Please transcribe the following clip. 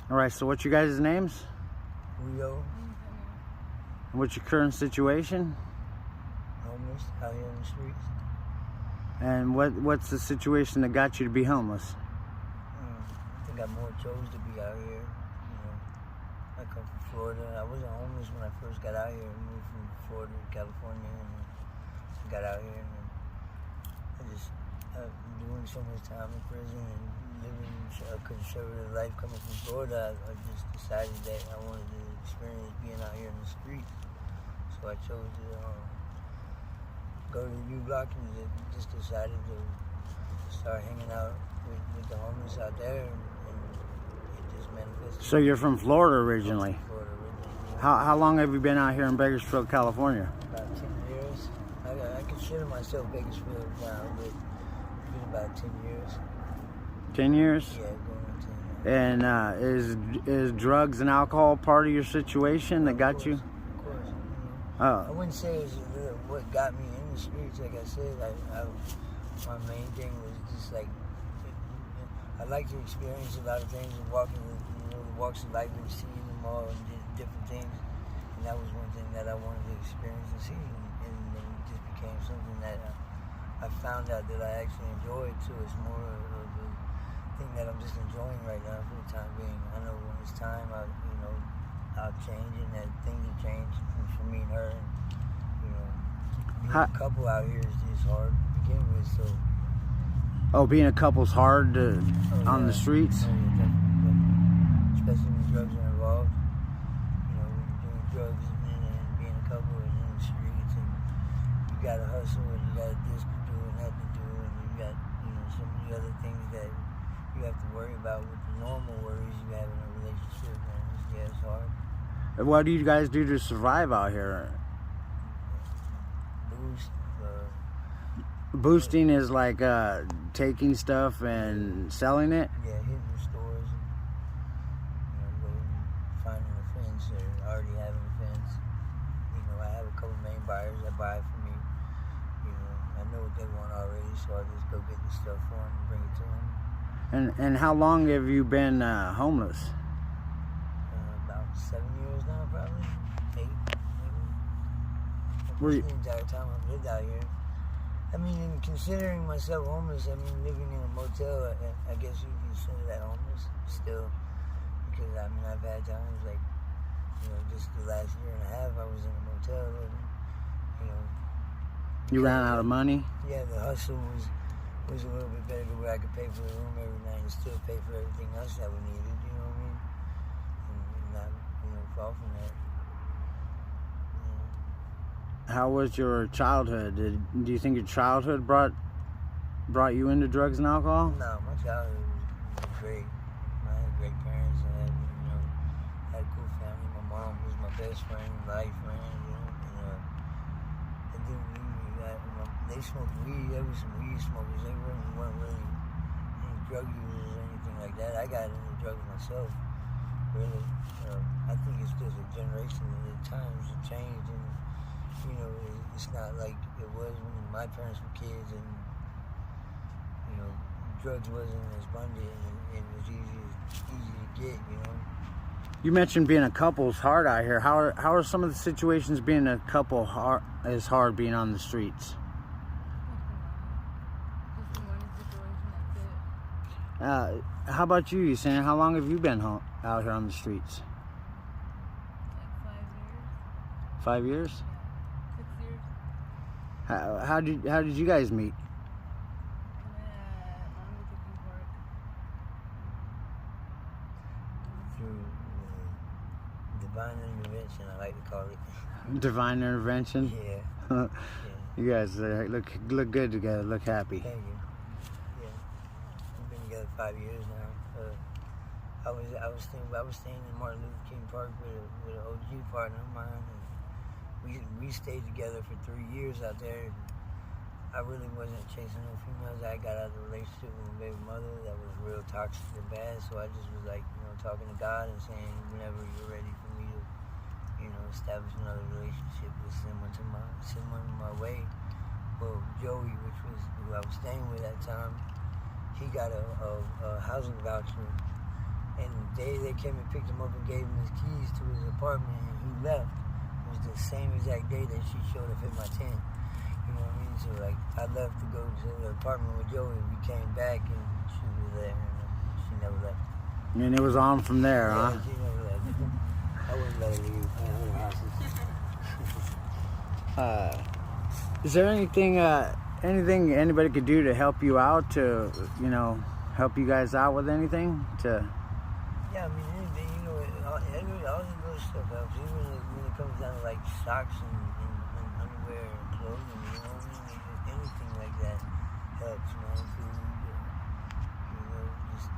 All right, so what's your guys' names? Rio, And what's your current situation? homeless, out here in the streets. And what's the situation that got you to be homeless? I think I more chose to be out here. I come from Florida. I wasn't homeless when I first got out here. I moved from Florida to California and got out here. And I've been doing so much time in prison and living a conservative life coming from Florida. I just decided that I wanted to experience being out here in the streets. So I chose to go to the U Block and just decided to start hanging out with the homeless out there, and it just manifested. So you're from Florida originally. Florida originally. How long have you been out here in Bakersfield, California? About 10 years. I consider myself Bakersfield now, but it's been about 10 years. 10 years? Yeah, going on 10 years. And is drugs and alcohol part of your situation that got you? Of course. Oh. I wouldn't say it's what got me in the streets. Like I said, my main thing was just like, I like to experience a lot of things and walking the walks of life and seeing them all and different things. And that was one thing that I wanted to experience and see. And then it just became something that I found out that I actually enjoyed too. It's more of a thing that I'm just enjoying right now for the time being. I know when it's time, I'll change, and that things will change for me and her. And, being a couple out here is hard to begin with, so. Oh, being a couple's hard on the streets? Oh, yeah, definitely. Especially when drugs are involved. When you're doing drugs and being a couple and in the streets, and you gotta hustle and you got this to do and that to do, and you got, so many other things that you have to worry about with the normal worries you have in a relationship, and it's hard. What do you guys do to survive out here? Boost. Boosting is like taking stuff and selling it? Yeah, hitting the stores and go and finding a fence or already having a fence. I have a couple main buyers that buy for me. I know what they want already, so I just go get the stuff for them and bring it to them. And how long have you been homeless? About 7 years now, probably. 8, maybe. Were you... The entire time I've lived out here. In considering myself homeless, living in a motel, I guess you consider that homeless still. Because, I've had times like, just the last year and a half I was in a motel living, You ran out of money? Yeah, the hustle was a little bit better to where I could pay for the room every night and still pay for everything else that we needed, you know what I mean? And not, fall from that. How was your childhood? Do you think your childhood brought you into drugs and alcohol? No, my childhood was great. I had great parents. I had a cool family. My mom was my best friend, life friend. They smoked weed. There was some weed smokers. They weren't really any drug users or anything like that. I got into drugs myself. Really, I think it's just a generation. The times have changed, and it's not like it was when my parents were kids, and drugs wasn't as abundant and it was easy to get. You mentioned being a couple's hard out here. How are some of the situations being a couple is hard being on the streets? How about you, Yesenia? How long have you been out here on the streets? Like 5 5 years. years? Yeah, 6 years. How did you guys meet? Through divine intervention, I like to call it. Divine intervention? Yeah. Yeah. You guys look good together. Look happy. Thank you. Yeah, we've been together 5 years now. I was staying in Martin Luther King Park with an OG partner of mine, and we stayed together for 3 years out there. I really wasn't chasing no females. I got out of the relationship with my baby mother that was real toxic and bad. So I just was like, talking to God and saying, whenever you're ready for me to, establish another relationship, just send one my way. Well, Joey, which was who I was staying with at the time, he got a housing voucher, and day they came and picked him up and gave him his keys to his apartment and he left was the same exact day that she showed up at my tent. You know what I mean? So like I left to go to the apartment with Joey. We came back and she was there and she never left. And it was on from there, Yeah, huh? she never left. I wouldn't let her leave. I own houses. Is there anything anybody could do to help you out, to, you know, help you guys out with anything? Yeah, I mean, anything, you know, all the little stuff helps. Even when it comes down to like socks and underwear and clothing, you know, anything like that helps, man. Food, you know, just